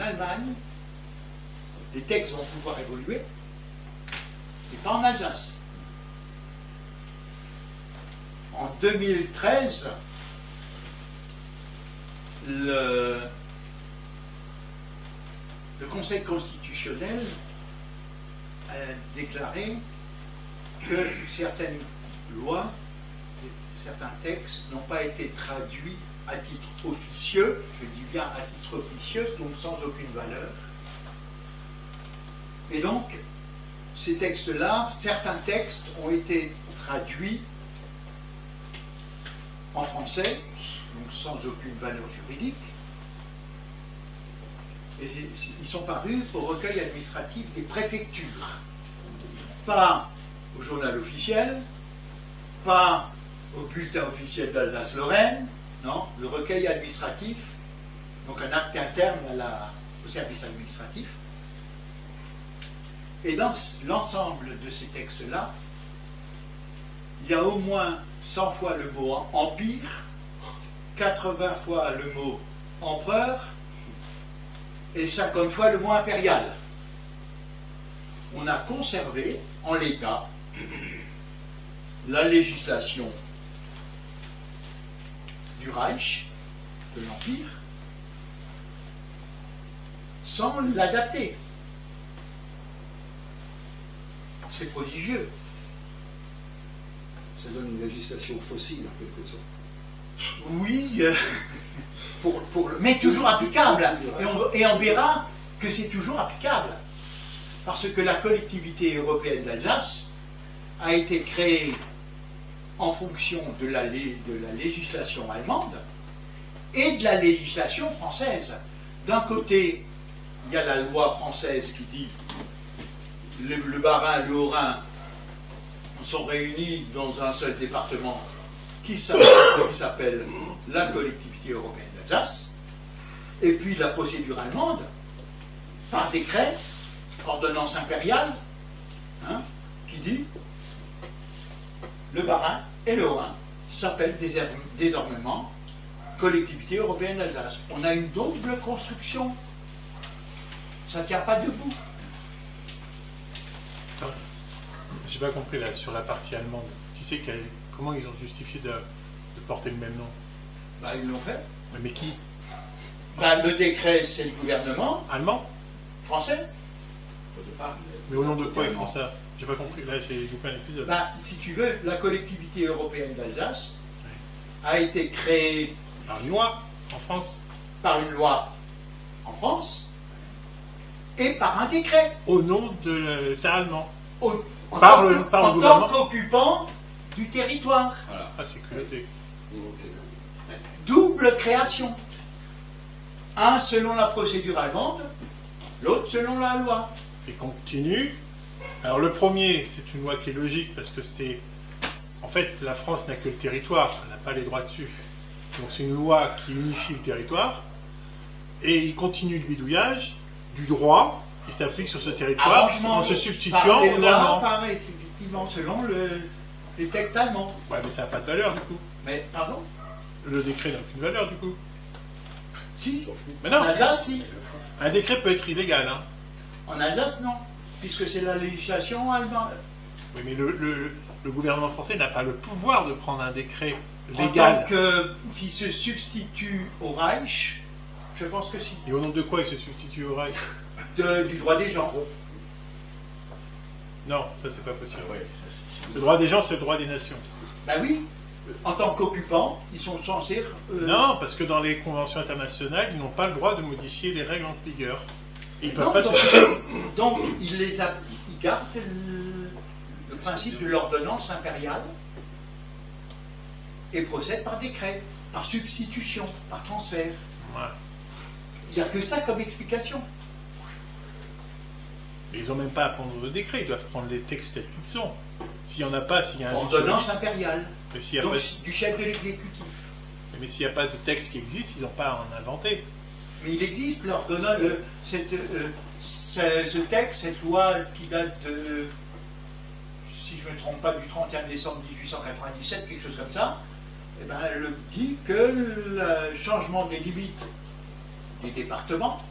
Allemagne, les textes vont pouvoir évoluer, et pas en Alsace. En 2013, le Conseil constitutionnel a déclaré que certaines lois, certains textes n'ont pas été traduits à titre officieux, je dis bien à titre officieux, donc sans aucune valeur. Et donc, ces textes-là, certains textes ont été traduits en français, donc sans aucune valeur juridique, et ils sont parus au recueil administratif des préfectures. Pas au journal officiel, pas au bulletin officiel d'Alsace-Lorraine, non, le recueil administratif, donc un acte interne au service administratif. Et dans l'ensemble de ces textes-là, il y a au moins 100 fois le mot empire, 80 fois le mot empereur et 50 fois le mot impérial. On a conservé en l'état la législation du Reich, de l'Empire, sans l'adapter. C'est prodigieux. Ça donne une législation fossile, en quelque sorte. Oui, mais toujours applicable. Et on verra que c'est toujours applicable. Parce que la collectivité européenne d'Alsace a été créée en fonction de la législation allemande et de la législation française. D'un côté, il y a la loi française qui dit le Bas-Rhin, le Haut-Rhin sont réunis dans un seul département qui s'appelle la collectivité européenne d'Alsace, et puis la procédure allemande, par décret, ordonnance impériale, qui dit le Bas-Rhin et le Haut-Rhin s'appellent désormais collectivité européenne d'Alsace. On a une double construction. Ça ne tient pas debout. J'ai pas compris là sur la partie allemande. Tu sais comment ils ont justifié de porter le même nom? Bah, ils l'ont fait. Mais qui? Bah, le décret, c'est le gouvernement allemand, français. Mais au nom de quoi ils font ça? J'ai pas compris. Là, j'ai loupé un épisode. Bah, si tu veux, la collectivité européenne d'Alsace a été créée par une loi en France. Par une loi en France et par un décret. Au nom de l'État allemand. En tant qu'occupant du territoire. Voilà. Ah, c'est culotté. Double création. Un selon la procédure allemande, l'autre selon la loi. Et continue. Alors le premier, c'est une loi qui est logique parce que c'est... En fait, la France n'a que le territoire, elle n'a pas les droits dessus. Donc c'est une loi qui unifie le territoire. Et il continue le bidouillage du droit qui s'applique sur ce territoire en se substituant aux Allemands. Pareil, c'est effectivement selon les textes allemands. Ouais, mais ça n'a pas de valeur du coup. Mais, pardon? Le décret n'a aucune valeur du coup. Si. Mais non. En Alsace, si. Un décret peut être illégal. Hein. En Alsace, non. Puisque c'est la législation allemande. Oui, mais le gouvernement français n'a pas le pouvoir de prendre un décret légal. En tant que s'il se substitue au Reich, je pense que si. Et au nom de quoi il se substitue au Reich? Du droit des gens. Non, ça c'est pas possible. Ah ouais. Le droit des gens, c'est le droit des nations. Ben oui. En tant qu'occupants, ils sont censés... Non, parce que dans les conventions internationales, ils n'ont pas le droit de modifier les règles en vigueur. Ils peuvent non, pas donc ils gardent le principe de l'ordonnance impériale et procèdent par décret, par substitution, par transfert. Ouais. Il n'y a que ça comme explication. Et ils n'ont même pas à prendre le décret, ils doivent prendre les textes tels qu'ils sont. S'il n'y en a pas, s'il y a un... Ordonnance impériale. Donc pas... du chef de l'exécutif. Mais s'il n'y a pas de texte qui existe, ils n'ont pas à en inventer. Mais il existe l'ordonnance, ce texte, cette loi qui date de, si je ne me trompe pas, du 31 décembre 1897, quelque chose comme ça, eh ben, elle dit que le changement des limites des départements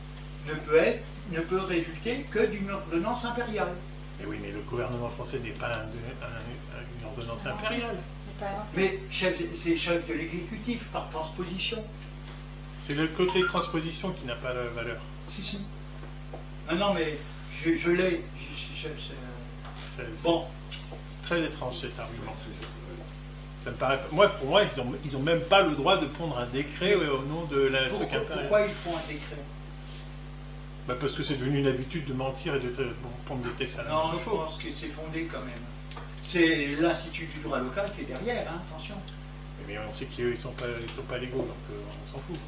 ne peut résulter que d'une ordonnance impériale. Mais oui, mais le gouvernement français n'est pas une ordonnance impériale. Mais c'est chef de l'exécutif par transposition. C'est le côté transposition qui n'a pas la valeur. Si, si. Non, mais je l'ai. C'est Bon. très étrange cet argument. Ça me paraît. Pour moi, ils ont même pas le droit de prendre un décret au nom de la truc impérial. Pourquoi ils font un décret? Parce que c'est devenu une habitude de mentir et de prendre des textes à la main. Non, je pense que c'est fondé quand même. C'est l'Institut du droit local qui est derrière, hein, attention. Mais on sait qu'ils ne sont pas légaux, donc on s'en fout.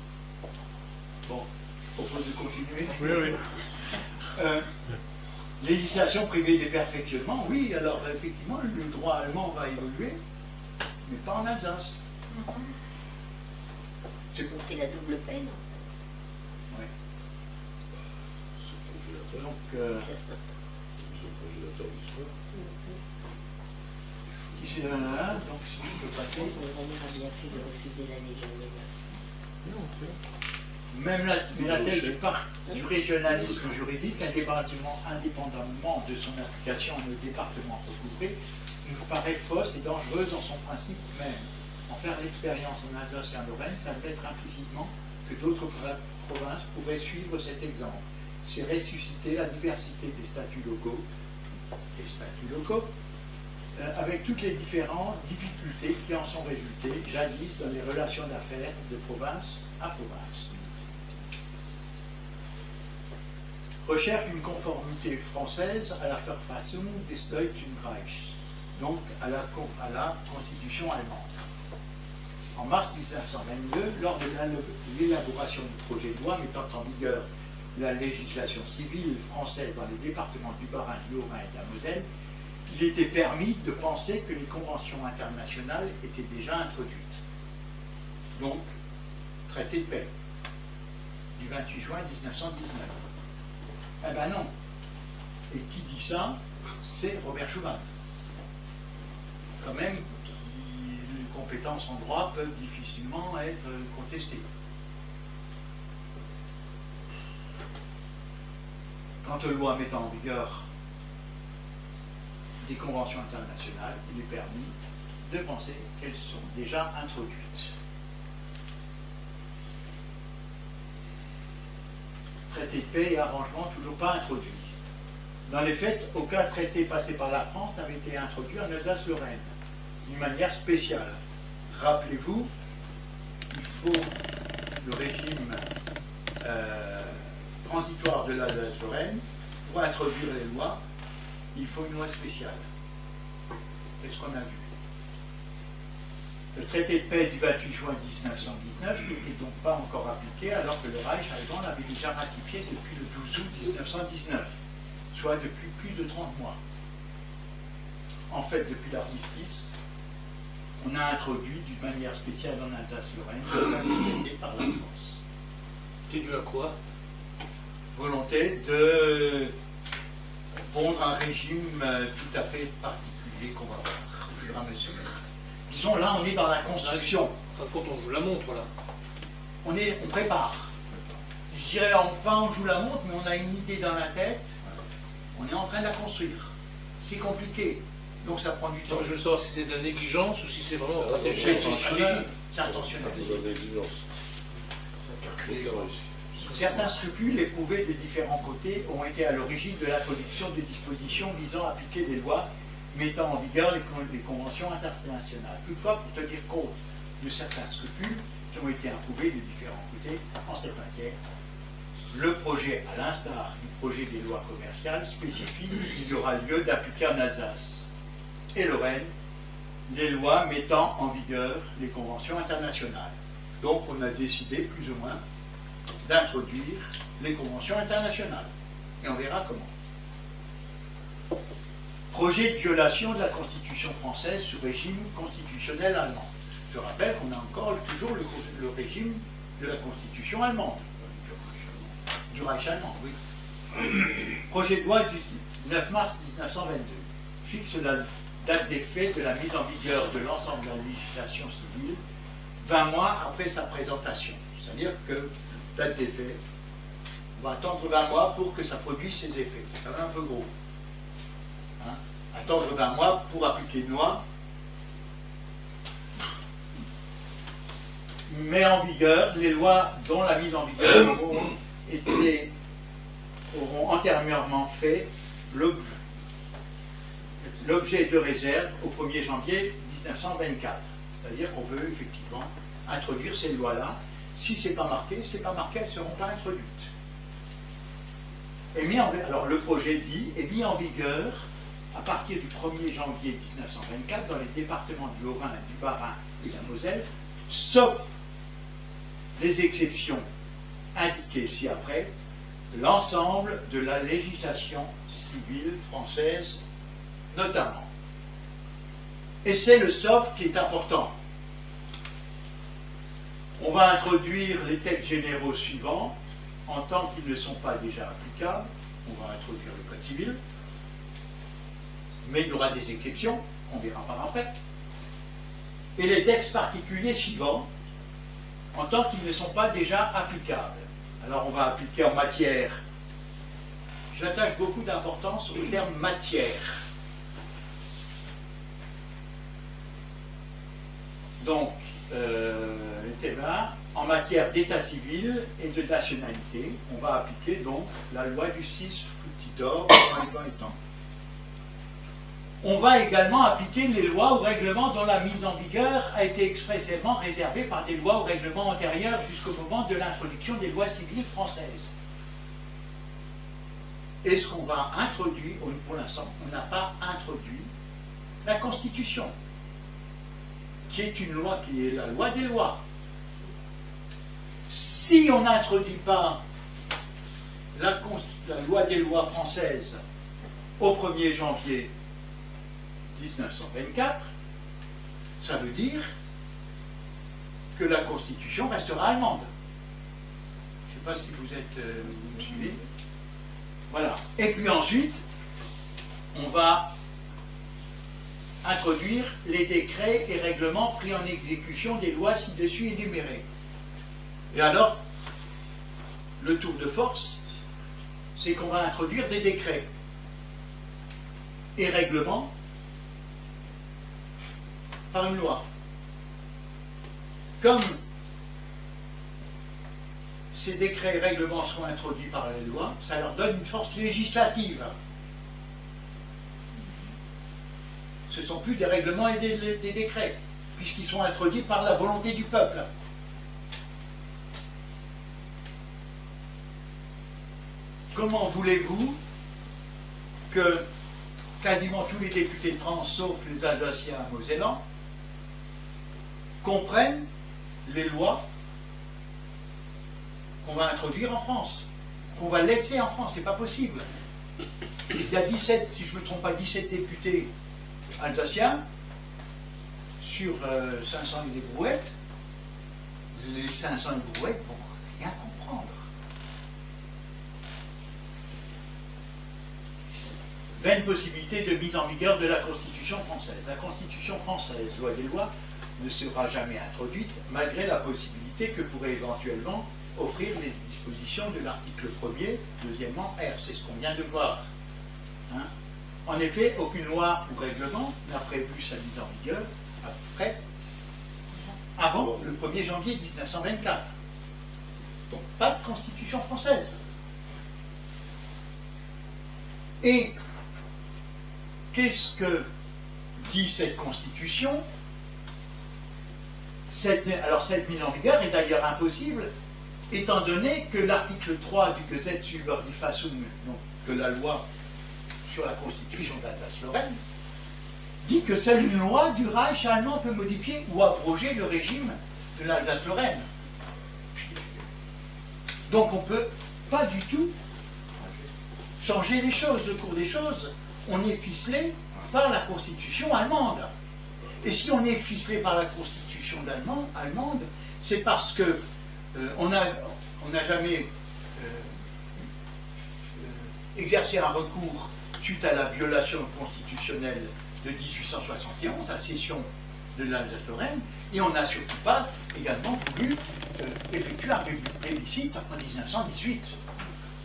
Bon, je propose de continuer. Oui, oui. Législation privée des perfectionnements, oui, alors effectivement, le droit allemand va évoluer, mais pas en Alsace. C'est la double peine. Ouais. Ce congélateur. Donc, Ce congélateur d'histoire. ici, donc si je peux passer. On a bien fait de refuser la Légion d'honneur. Même la thèse du régionalisme juridique, indépendamment de son application au département recouvré, nous paraît fausse et dangereuse dans son principe même. En faire l'expérience en Alsace et en Lorraine, ça veut être implicitement que d'autres provinces pourraient suivre cet exemple. C'est ressusciter la diversité des statuts locaux, avec toutes les différentes difficultés qui en sont résultées jadis dans les relations d'affaires de province à province. Recherche d'une conformité française à la Verfassung des Deutschen Reichs, donc à la Constitution allemande. En mars 1922, lors de l'élaboration du projet de loi mettant en vigueur la législation civile française dans les départements du Bas-Rhin, du Haut-Rhin et de la Moselle, il était permis de penser que les conventions internationales étaient déjà introduites. Donc, traité de paix du 28 juin 1919. Eh ben non. Et qui dit ça? C'est Robert Schuman. Quand même, les compétences en droit peuvent difficilement être contestées. Quant aux lois mettant en vigueur des conventions internationales, il est permis de penser qu'elles sont déjà introduites. Traité de paix et arrangement toujours pas introduits. Dans les faits, aucun traité passé par la France n'avait été introduit en Alsace-Lorraine, d'une manière spéciale. Rappelez-vous, il faut le régime transitoire de l'Alsace-Lorraine. Pour introduire les lois, il faut une loi spéciale. C'est ce qu'on a vu. Le traité de paix du 28 juin 1919 n'était donc pas encore appliqué alors que le Reich allemand l'avait déjà ratifié depuis le 12 août 1919, soit depuis plus de 30 mois. En fait, depuis l'armistice, on a introduit d'une manière spéciale en Alsace-Lorraine aucun traité par la France. C'est dû à quoi? Volonté de pondre un régime tout à fait particulier qu'on va voir au fur et à mesure. Disons, là, on est dans la construction. Enfin, quand on joue la montre, là. On prépare. Je dirais, pas on joue la montre, mais on a une idée dans la tête. On est en train de la construire. C'est compliqué. Donc ça prend du temps. Je veux savoir si c'est de la négligence ou si c'est vraiment stratégique. C'est stratégique. C'est intentionnel. Certains scrupules éprouvés de différents côtés ont été à l'origine de l'introduction de dispositions visant à appliquer des lois mettant en vigueur les conventions internationales. Toutefois, pour tenir compte de certains scrupules qui ont été approuvés de différents côtés en cette matière, le projet, à l'instar du projet des lois commerciales, spécifie qu'il y aura lieu d'appliquer en Alsace et Lorraine les lois mettant en vigueur les conventions internationales. Donc on a décidé, plus ou moins, d'introduire les conventions internationales. Et on verra comment. Projet de violation de la Constitution française sous régime constitutionnel allemand. Je rappelle qu'on a encore toujours le régime de la Constitution allemande. Du Reich allemand, oui. Projet de loi du 9 mars 1922 fixe la date d'effet de la mise en vigueur de l'ensemble de la législation civile 20 mois après sa présentation. C'est-à-dire que date d'effet On va attendre 20 mois pour que ça produise ses effets. C'est quand même un peu gros. Hein? Attendre 20 mois pour appliquer une loi, mais en vigueur, les lois dont la mise en vigueur auront antérieurement fait l'objet de réserve au 1er janvier 1924. C'est-à-dire qu'on veut effectivement introduire ces lois-là. Si ce n'est pas marqué, elles ne seront pas introduites. Alors le projet dit est mis en vigueur à partir du 1er janvier 1924 dans les départements du Haut-Rhin, du Bas-Rhin et de la Moselle, sauf les exceptions indiquées ci-après, l'ensemble de la législation civile française notamment. Et c'est le sauf qui est important. On va introduire les textes généraux suivants, en tant qu'ils ne sont pas déjà applicables. On va introduire le Code civil, mais il y aura des exceptions, qu'on verra par après. Et les textes particuliers suivants, en tant qu'ils ne sont pas déjà applicables. Alors on va appliquer en matière. J'attache beaucoup d'importance au terme matière. Donc, en matière d'état civil et de nationalité, on va appliquer donc la loi du 6 fructidor dans les temps étant. On va également appliquer les lois ou règlements dont la mise en vigueur a été expressément réservée par des lois ou règlements antérieurs jusqu'au moment de l'introduction des lois civiles françaises. Et ce qu'on va introduire, pour l'instant, on n'a pas introduit la Constitution, qui est une loi qui est la loi des lois. Si on n'introduit pas la loi des lois française au 1er janvier 1924, ça veut dire que la Constitution restera allemande. Je ne sais pas si vous me suivez. Voilà. Et puis ensuite, on va introduire les décrets et règlements pris en exécution des lois ci-dessus énumérées. Et alors, le tour de force, c'est qu'on va introduire des décrets et règlements par une loi. Comme ces décrets et règlements seront introduits par les lois, ça leur donne une force législative. Ce ne sont plus des règlements et des décrets, puisqu'ils sont introduits par la volonté du peuple. Comment voulez-vous que quasiment tous les députés de France, sauf les Alsaciens et Mosellans, comprennent les lois qu'on va introduire en France, qu'on va laisser en France? C'est pas possible. Il y a 17, si je ne me trompe pas, 17 députés alsaciens sur 500 et des brouettes. Les 500 et des brouettes vont rien comprendre. Vaine possibilité de mise en vigueur de la Constitution française. La Constitution française, loi des lois, ne sera jamais introduite, malgré la possibilité que pourrait éventuellement offrir les dispositions de l'article 1er, deuxièmement R. C'est ce qu'on vient de voir. Hein? En effet, aucune loi ou règlement n'a prévu sa mise en vigueur avant le 1er janvier 1924. Donc pas de Constitution française. Et qu'est-ce que dit cette Constitution? Cette mise en vigueur est d'ailleurs impossible, étant donné que l'article 3 du Gesetz über die Fassung, donc de la loi sur la Constitution d'Alsace-Lorraine, dit que seule une loi du Reich allemand peut modifier ou abroger le régime de l'Alsace-Lorraine. Donc on ne peut pas du tout changer les choses. Le cours des choses, on est ficelé par la Constitution allemande. Et si on est ficelé par la Constitution allemande, c'est parce que on n'a jamais exercé un recours suite à la violation constitutionnelle de 1871, la cession de l'Alsace-Lorraine, et on n'a surtout pas également voulu effectuer un plébiscite en 1918.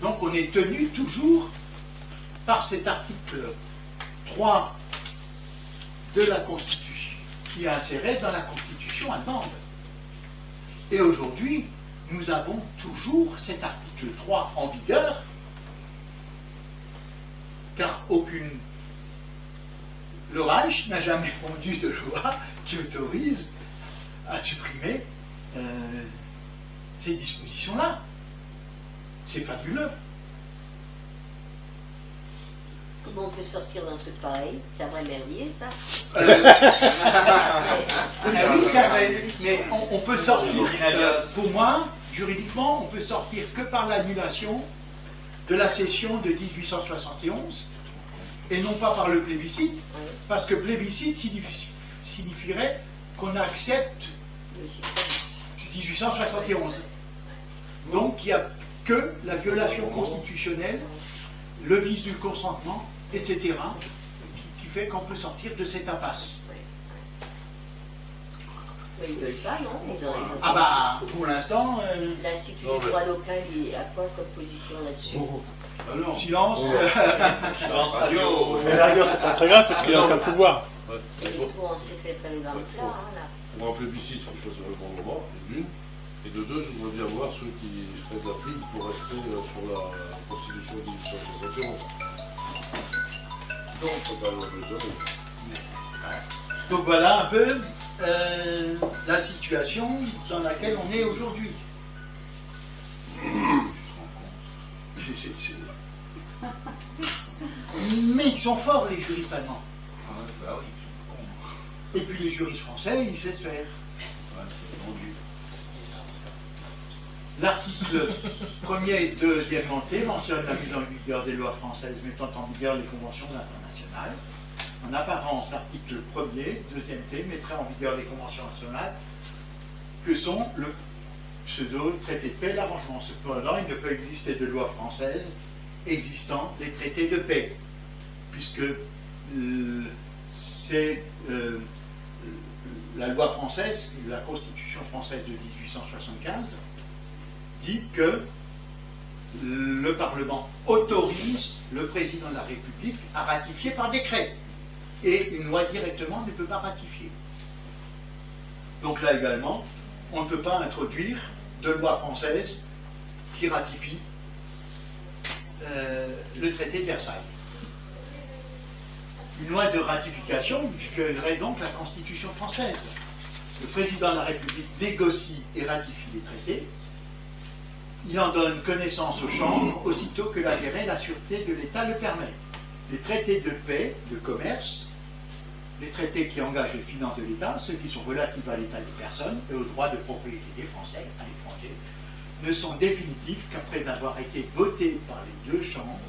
Donc on est tenu toujours par cet article 3 de la Constitution, qui est inséré dans la Constitution allemande. Et aujourd'hui, nous avons toujours cet article 3 en vigueur, car le Reich n'a jamais rendu de loi qui autorise à supprimer ces dispositions-là. C'est fabuleux. Comment on peut sortir d'un truc pareil? C'est un vrai merdier, ça. Ah oui, c'est vrai, mais on peut sortir, pour moi, juridiquement, on peut sortir que par l'annulation de la cession de 1871, et non pas par le plébiscite, parce que plébiscite signifierait qu'on accepte 1871. Donc il n'y a que la violation constitutionnelle, le vice du consentement, etc., qui fait qu'on peut sortir de cette impasse. Mais ils ne veulent pas, non? Ah bah, pour l'instant... L'Institut du droit local, il a quoi comme position là-dessus? Silence. Silence radio. Mais la rigueur, c'est pas très grave parce qu'il a aucun pouvoir. Et les tours, on s'est fait prendre dans le plat, hein, là. Pour un plébiscite, il faut choisir le bon moment, d'une. Et de deux, je voudrais bien voir ceux qui feraient de la pub pour rester sur la Constitution de 1871. Donc voilà un peu la situation dans laquelle on est aujourd'hui. Mais ils sont forts, les juristes allemands. Et puis les juristes français, ils se laissent faire. L'article 1er et 2e mentionne la mise en vigueur des lois françaises mettant en vigueur les conventions internationales. En apparence, l'article 1er, 2e mettrait en vigueur les conventions nationales que sont le pseudo-traité de paix et l'arrangement. Cependant, il ne peut exister de loi française existant des traités de paix, puisque c'est la loi française, la Constitution française de 1875, dit que le Parlement autorise le président de la République à ratifier par décret. Et une loi directement ne peut pas ratifier. Donc là également, on ne peut pas introduire de loi française qui ratifie le traité de Versailles. Une loi de ratification violerait donc la Constitution française. Le président de la République négocie et ratifie les traités. Il en donne connaissance aux chambres aussitôt que l'intérêt et la sûreté de l'État le permettent. Les traités de paix, de commerce, les traités qui engagent les finances de l'État, ceux qui sont relatifs à l'état des personnes et aux droits de propriété des Français à l'étranger, ne sont définitifs qu'après avoir été votés par les deux chambres.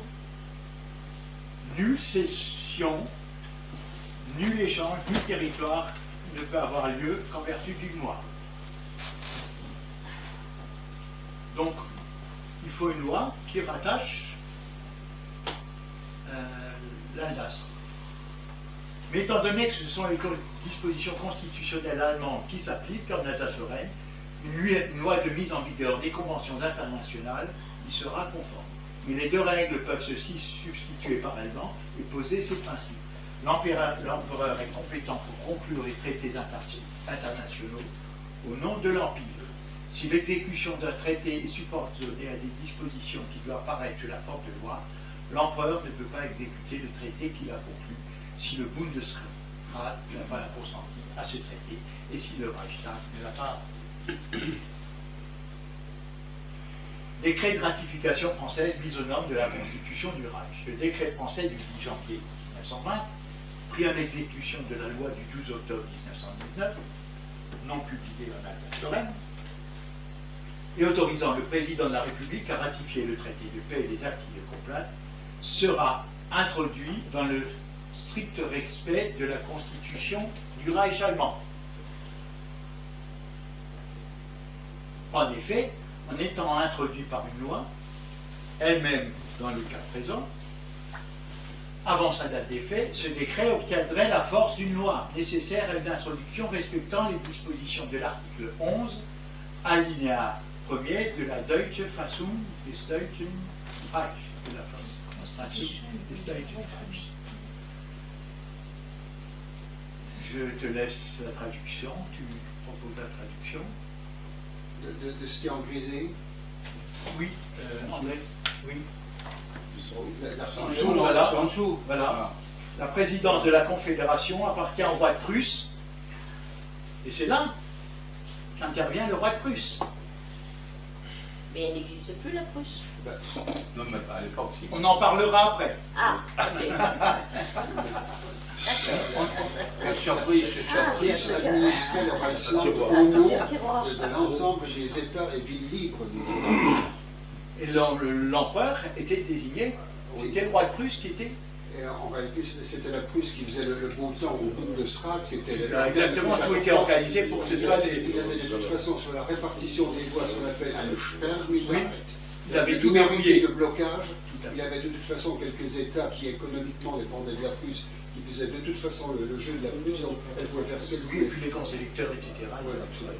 Nulle cession, nul échange, nul territoire ne peut avoir lieu qu'en vertu d'une loi. Donc, il faut une loi qui rattache l'Alsace. Mais étant donné que ce sont les dispositions constitutionnelles allemandes qui s'appliquent en Alsace-Lorraine, une loi de mise en vigueur des conventions internationales y sera conforme. Mais les deux règles peuvent se substituer parallèlement et poser ces principes. L'empereur est compétent pour conclure les traités internationaux au nom de l'Empire. Si l'exécution d'un traité est subordonnée à des dispositions qui doivent apparaître sous la forme de loi, l'empereur ne peut pas exécuter le traité qu'il a conclu si le Bundesrat n'a pas consenti à ce traité et si le Reichstag ne l'a pas. Décret de ratification française mise aux normes de la Constitution du Reich. Le décret français du 10 janvier 1920, pris en exécution de la loi du 12 octobre 1919, non publiée en Alsace-Lorraine, et autorisant le président de la République à ratifier le traité de paix et les actes qui le complètent, sera introduit dans le strict respect de la Constitution du Reich allemand. En effet, en étant introduit par une loi, elle-même dans le cas présent, avant sa date d'effet, ce décret obtiendrait la force d'une loi nécessaire à une introduction respectant les dispositions de l'article 11, alinéa 1er de la Deutsche Fassung des Deutschen Reich, de la Constitution des State Reich. Je te laisse la traduction, tu proposes la traduction. De ce qui est en grisé. Oui, André, oui. Voilà. En dessous. Voilà. La présidence de la Confédération appartient au roi de Prusse, et c'est là qu'intervient le roi de Prusse. Mais elle n'existe plus, la Prusse. Non, mais à l'époque, si. On en parlera après. Ah, ok. Quelle surprise, Prusse administrait le Reichsland au nom de l'ensemble des États et villes libres du monde. Et l'empereur était désigné, c'était le roi de Prusse qui était. Et en réalité, c'était la Prusse qui faisait le beau temps au Bundesrat, qui était Exactement, tout était organisé pour que ce soit des. Il avait de toute façon sur la répartition des lois ce qu'on appelle un Sperrminat. Oui, il avait tout minorité verrouillé. de blocage. Tout à fait. Il avait de toute façon quelques États qui économiquement dépendaient de la Prusse, qui faisaient de toute façon le jeu de la Prusse. Donc elle pouvait faire ce qu'elle Oui, et voulait. puis les conseils électeurs, etc. Voilà, tout ça.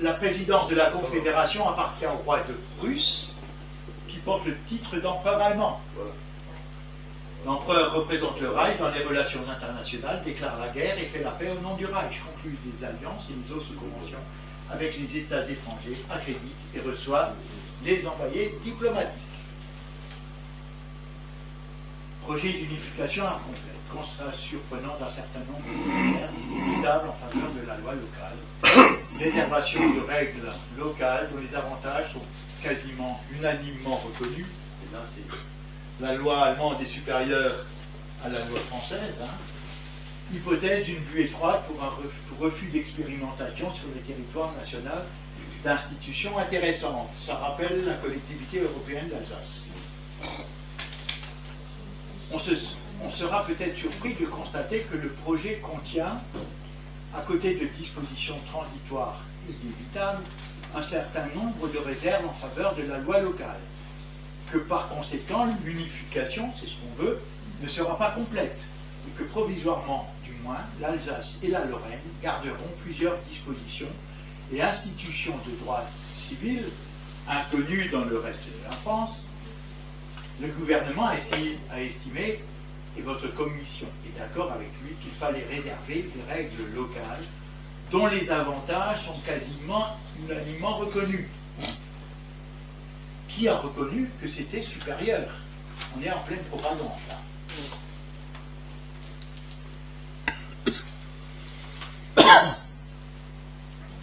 La présidence de la Confédération appartient au roi de Prusse, qui porte le titre d'empereur allemand. Voilà. L'empereur représente le Reich dans les relations internationales, déclare la guerre et fait la paix au nom du Reich, conclut des alliances et les autres conventions avec les États étrangers, accrédite et reçoit les envoyés diplomatiques. Projet d'unification incomplète, constat surprenant d'un certain nombre de critères inévitables en faveur de la loi locale, réservation de règles locales dont les avantages sont quasiment unanimement reconnus, et là c'est la loi allemande est supérieure à la loi française, hypothèse d'une vue étroite pour refus d'expérimentation sur le territoire national d'institutions intéressantes. Ça rappelle la collectivité européenne d'Alsace. On sera peut-être surpris de constater que le projet contient, à côté de dispositions transitoires et inévitables, un certain nombre de réserves en faveur de la loi locale, que par conséquent l'unification, c'est ce qu'on veut, ne sera pas complète, et que provisoirement, du moins, l'Alsace et la Lorraine garderont plusieurs dispositions et institutions de droit civil inconnues dans le reste de la France. Le gouvernement a estimé, et votre commission est d'accord avec lui, qu'il fallait réserver des règles locales dont les avantages sont quasiment unanimement reconnus. Qui a reconnu que c'était supérieur? On est en pleine propagande là.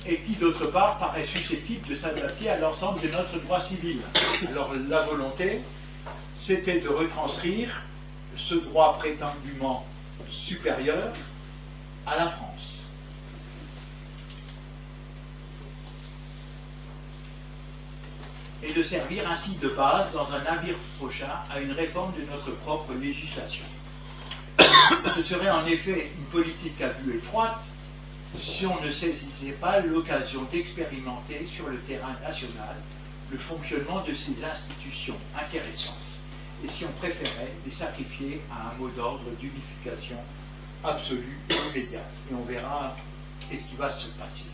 Et qui d'autre part paraît susceptible de s'adapter à l'ensemble de notre droit civil. Alors la volonté, c'était de retranscrire ce droit prétendument supérieur à la France. Et de servir ainsi de base dans un avenir prochain à une réforme de notre propre législation. Ce serait en effet une politique à vue étroite si on ne saisissait pas l'occasion d'expérimenter sur le terrain national le fonctionnement de ces institutions intéressantes et si on préférait les sacrifier à un mot d'ordre d'unification absolue et immédiate. Et on verra ce qui va se passer.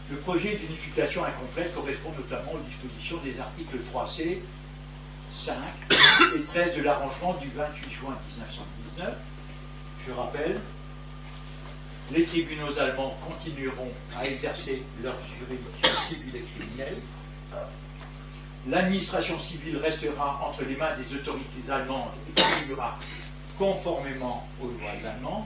Le projet d'unification incomplète correspond notamment aux dispositions des articles 3C, 5 et 13 de l'arrangement du 28 juin 1919. Je rappelle, les tribunaux allemands continueront à exercer leur juridiction civile et criminelle. L'administration civile restera entre les mains des autorités allemandes et continuera conformément aux lois allemandes.